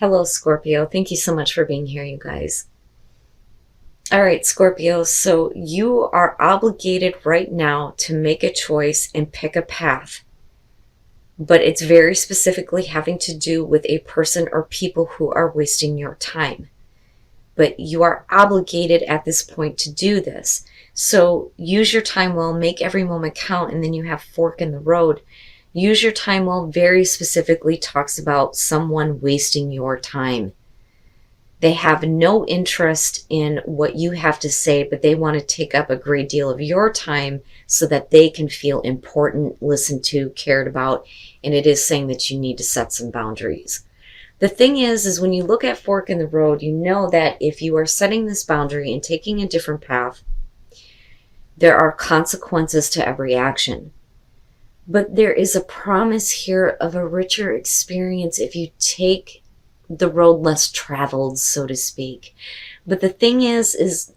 Hello, Scorpio. Thank you so much for being here, you guys. All right, Scorpio. So you are obligated right now to make a choice and pick a path, but it's very specifically having to do with a person or people who are wasting your time. But you are obligated at this point to do this. So use your time well, make every moment count, and then you have fork in the road. Use your time well very specifically talks about someone wasting your time. They have no interest in what you have to say, but they want to take up a great deal of your time so that they can feel important, listened to, cared about. And it is saying that you need to set some boundaries. The thing is when you look at fork in the road, you know that if you are setting this boundary and taking a different path, there are consequences to every action. But there is a promise here of a richer experience if you take the road less traveled, so to speak. But the thing is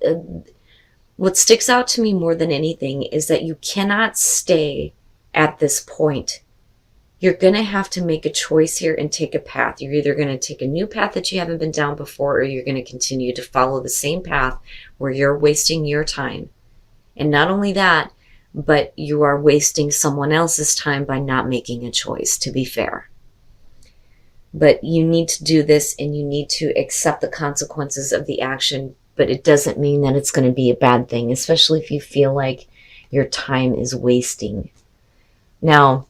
what sticks out to me more than anything is that you cannot stay at this point. You're going to have to make a choice here and take a path. You're either going to take a new path that you haven't been down before, or you're going to continue to follow the same path where you're wasting your time. And not only that, but you are wasting someone else's time by not making a choice, to be fair. But you need to do this and you need to accept the consequences of the action, but it doesn't mean that it's going to be a bad thing, especially if you feel like your time is wasting. Now,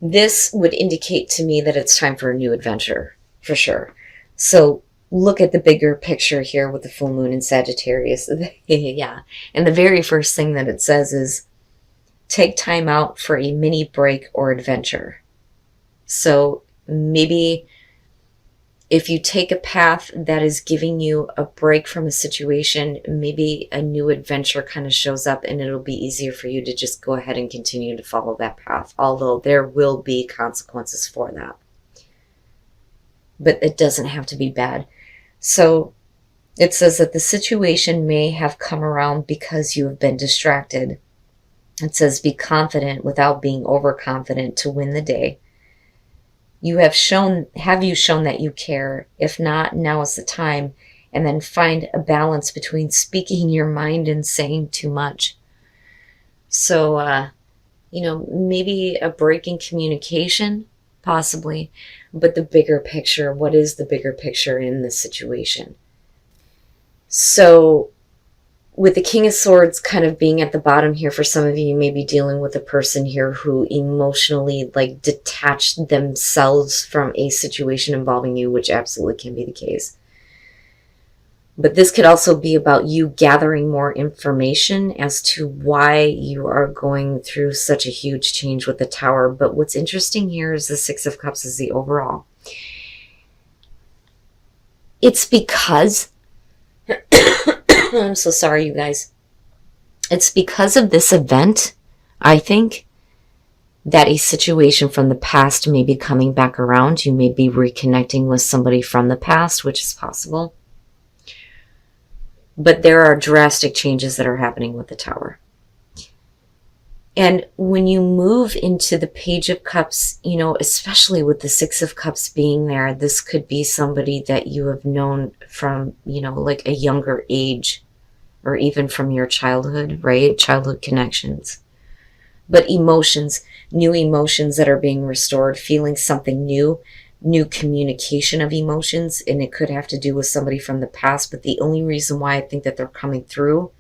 this would indicate to me that it's time for a new adventure, for sure. So look at the bigger picture here with the full moon in Sagittarius. Yeah. And the very first thing that it says is take time out for a mini break or adventure. So maybe if you take a path that is giving you a break from a situation, maybe a new adventure kind of shows up and it'll be easier for you to just go ahead and continue to follow that path, although there will be consequences for that. But it doesn't have to be bad. So it says that the situation may have come around because you have been distracted. It says be confident without being overconfident to win the day. Have you shown that you care? If not, now is the time. And then find a balance between speaking your mind and saying too much. So, maybe a break in communication, possibly. But the bigger picture, what is the bigger picture in this situation? So with the King of Swords kind of being at the bottom here, for some of you, you may be dealing with a person here who emotionally detached themselves from a situation involving you, which absolutely can be the case. But this could also be about you gathering more information as to why you are going through such a huge change with the Tower. But what's interesting here is the Six of Cups is the overall. It's because I'm so sorry, you guys. It's because of this event, I think, that a situation from the past may be coming back around. You may be reconnecting with somebody from the past, which is possible. But there are drastic changes that are happening with the Tower. And when you move into the Page of Cups, especially with the Six of Cups being there, this could be somebody that you have known from, a younger age, or even from your childhood, right? Childhood connections. But emotions, new emotions that are being restored, feeling something new communication of emotions, and it could have to do with somebody from the past. But the only reason why I think that they're coming through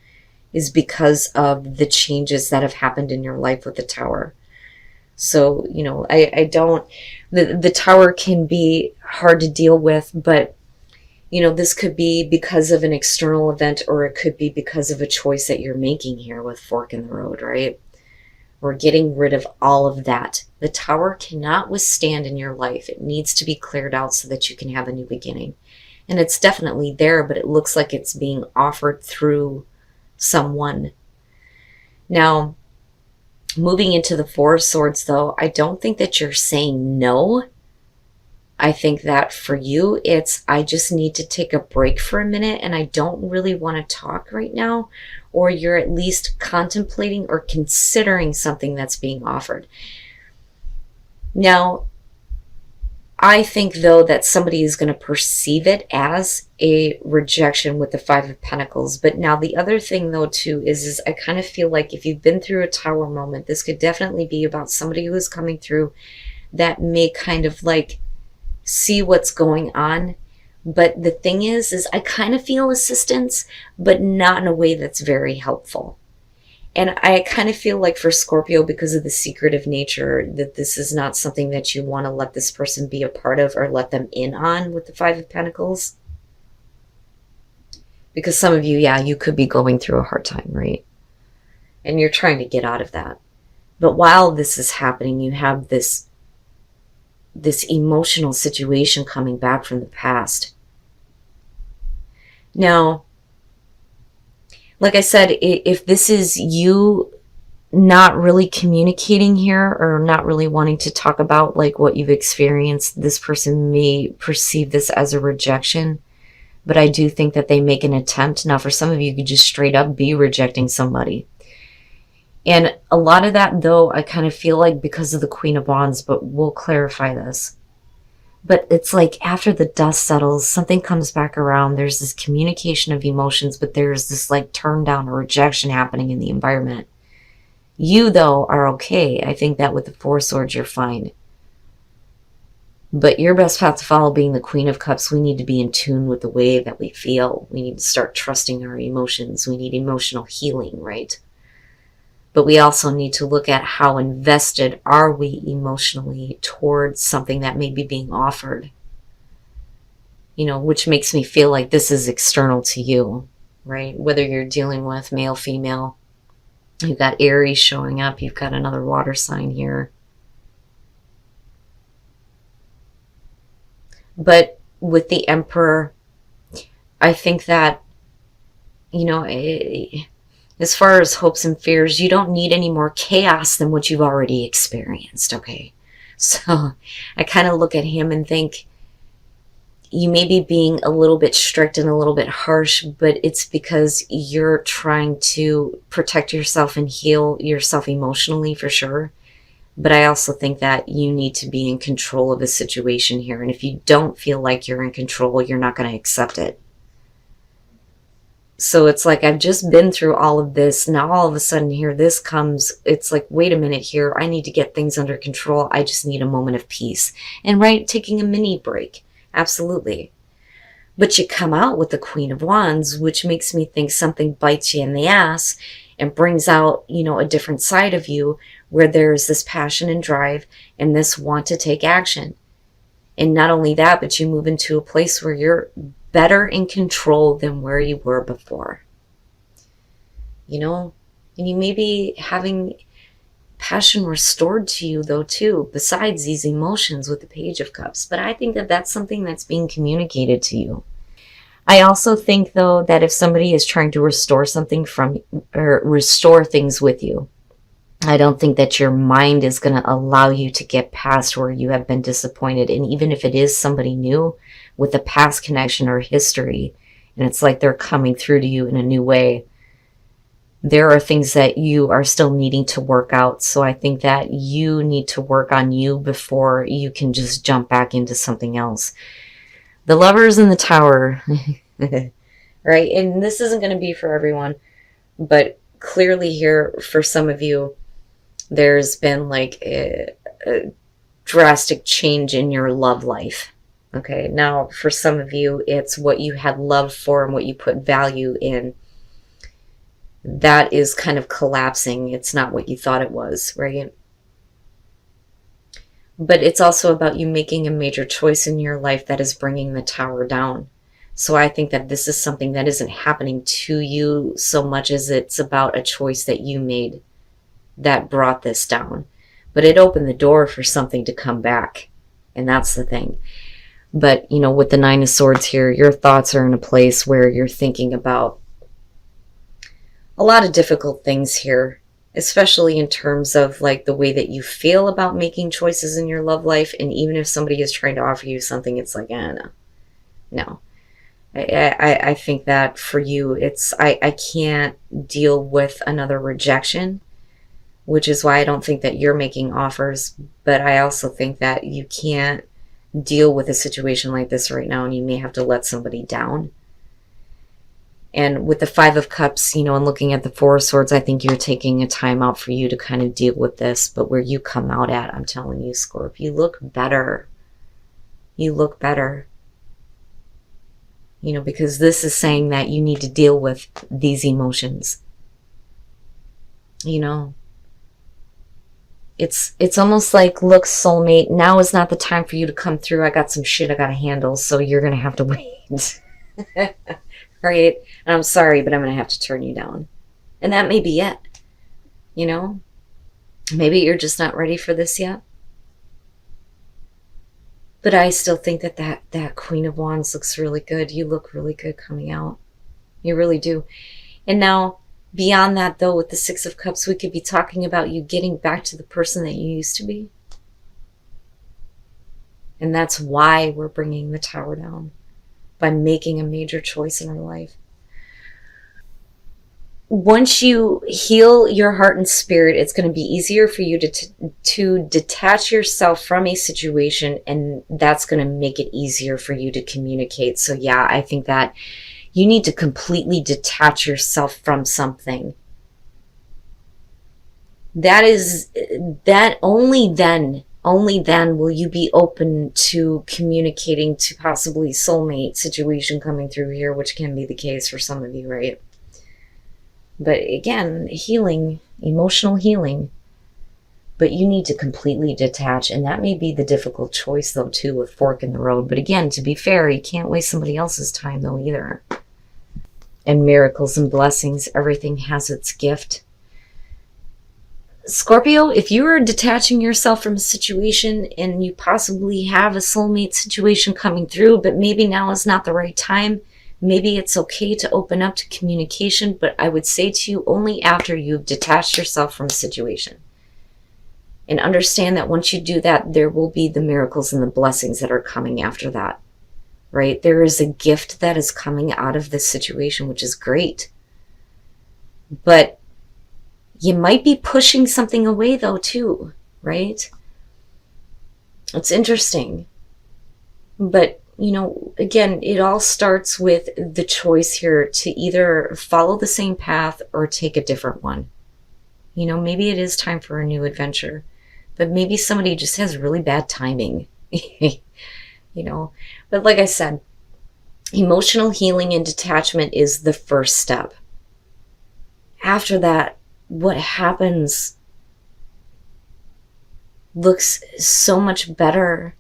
is because of the changes that have happened in your life with the Tower. So, the Tower can be hard to deal with, but, this could be because of an external event, or it could be because of a choice that you're making here with fork in the road, right? We're getting rid of all of that. The Tower cannot withstand in your life. It needs to be cleared out so that you can have a new beginning. And it's definitely there, but it looks like it's being offered through someone. Now, moving into the Four of Swords, though, I don't think that you're saying no. I think that for you, it's, I just need to take a break for a minute and I don't really want to talk right now. Or you're at least contemplating or considering something that's being offered. Now, I think, though, that somebody is going to perceive it as a rejection with the Five of Pentacles. But now the other thing, though, too, is I kind of feel like if you've been through a tower moment, this could definitely be about somebody who is coming through that may kind of like see what's going on. But the thing is I kind of feel assistance, but not in a way that's very helpful. And I kind of feel like for Scorpio, because of the secretive nature, that this is not something that you want to let this person be a part of or let them in on with the Five of Pentacles. Because some of you, yeah, you could be going through a hard time, right? And you're trying to get out of that. But while this is happening, you have this emotional situation coming back from the past. Now, like I said, if this is you not really communicating here or not really wanting to talk about like what you've experienced, this person may perceive this as a rejection. But I do think that they make an attempt. Now, for some of you, you could just straight up be rejecting somebody. And a lot of that, though, I kind of feel like because of the Queen of Wands, but we'll clarify this. But it's like after the dust settles, something comes back around. There's this communication of emotions, but there's this like turn down or rejection happening in the environment. You, though, are okay. I think that with the Four Swords, you're fine. But your best path to follow being the Queen of Cups, we need to be in tune with the way that we feel. We need to start trusting our emotions. We need emotional healing, right? But we also need to look at how invested are we emotionally towards something that may be being offered. You know, which makes me feel like this is external to you, right? Whether you're dealing with male, female. You've got Aries showing up. You've got another water sign here. But with the Emperor, I think that, you know, as far as hopes and fears, you don't need any more chaos than what you've already experienced, okay? So I kind of look at him and think you may be being a little bit strict and a little bit harsh, but it's because you're trying to protect yourself and heal yourself emotionally for sure. But I also think that you need to be in control of the situation here. And if you don't feel like you're in control, you're not going to accept it. So it's like, I've just been through all of this. Now all of a sudden here, this comes. It's like, wait a minute here. I need to get things under control. I just need a moment of peace. And right, taking a mini break. Absolutely. But you come out with the Queen of Wands, which makes me think something bites you in the ass and brings out, you know, a different side of you where there's this passion and drive and this want to take action. And not only that, but you move into a place where you're better in control than where you were before. You know, and you may be having passion restored to you though too, besides these emotions with the Page of Cups. But I think that that's something that's being communicated to you. I also think though that if somebody is trying to restore something from, or restore things with you, I don't think that your mind is going to allow you to get past where you have been disappointed. And even if it is somebody new with a past connection or history, and it's like they're coming through to you in a new way, there are things that you are still needing to work out. So I think that you need to work on you before you can just jump back into something else. The Lovers in the Tower, right? And this isn't going to be for everyone, but clearly here for some of you, there's been like a drastic change in your love life. Okay, now for some of you, it's what you had love for and what you put value in. That is kind of collapsing. It's not what you thought it was, right? But it's also about you making a major choice in your life that is bringing the tower down. So I think that this is something that isn't happening to you so much as it's about a choice that you made that brought this down. But it opened the door for something to come back. And that's the thing. But, you know, with the Nine of Swords here, your thoughts are in a place where you're thinking about a lot of difficult things here, especially in terms of like the way that you feel about making choices in your love life. And even if somebody is trying to offer you something, it's like, no. I think that for you, it's, I can't deal with another rejection, which is why I don't think that you're making offers. But I also think that you can't deal with a situation like this right now, and you may have to let somebody down. And with the Five of Cups, and looking at the Four of Swords, I think you're taking a time out for you to kind of deal with this. But where you come out at, I'm telling you, Scorp, you look better. You look better. Because this is saying that you need to deal with these emotions. It's almost like, look, soulmate, now is not the time for you to come through. I got some shit I got to handle, so you're going to have to wait. Right? And I'm sorry, but I'm going to have to turn you down. And that may be it. Maybe you're just not ready for this yet. But I still think that Queen of Wands looks really good. You look really good coming out. You really do. And now, beyond that, though, with the Six of Cups, we could be talking about you getting back to the person that you used to be. And that's why we're bringing the Tower down. By making a major choice in our life. Once you heal your heart and spirit, it's going to be easier for you to detach yourself from a situation, and that's going to make it easier for you to communicate. So yeah, I think that you need to completely detach yourself from something. Only then will you be open to communicating to possibly soulmate situation coming through here, which can be the case for some of you, right? But again, healing, emotional healing, but you need to completely detach, and that may be the difficult choice, though, too, with fork in the road. But again, to be fair, you can't waste somebody else's time, though, either. And miracles and blessings, everything has its gift. Scorpio, if you are detaching yourself from a situation and you possibly have a soulmate situation coming through, but maybe now is not the right time, maybe it's okay to open up to communication, but I would say to you only after you've detached yourself from a situation. And understand that once you do that, there will be the miracles and the blessings that are coming after that, right? There is a gift that is coming out of this situation, which is great. But you might be pushing something away, though, too, right? It's interesting. But, again, it all starts with the choice here to either follow the same path or take a different one. Maybe it is time for a new adventure, but maybe somebody just has really bad timing, But like I said, emotional healing and detachment is the first step. After that, what happens looks so much better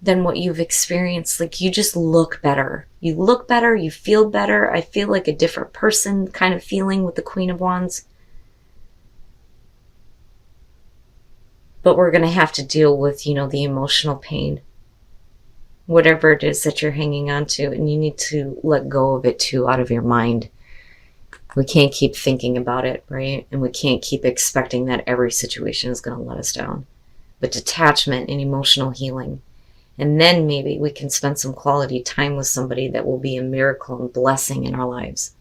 than what you've experienced. Like, you just look better. You look better, you feel better. I feel like a different person kind of feeling with the Queen of Wands. But we're going to have to deal with, the emotional pain. Whatever it is that you're hanging on to, and you need to let go of it too, out of your mind. We can't keep thinking about it, right? And we can't keep expecting that every situation is going to let us down. But detachment and emotional healing. And then maybe we can spend some quality time with somebody that will be a miracle and blessing in our lives.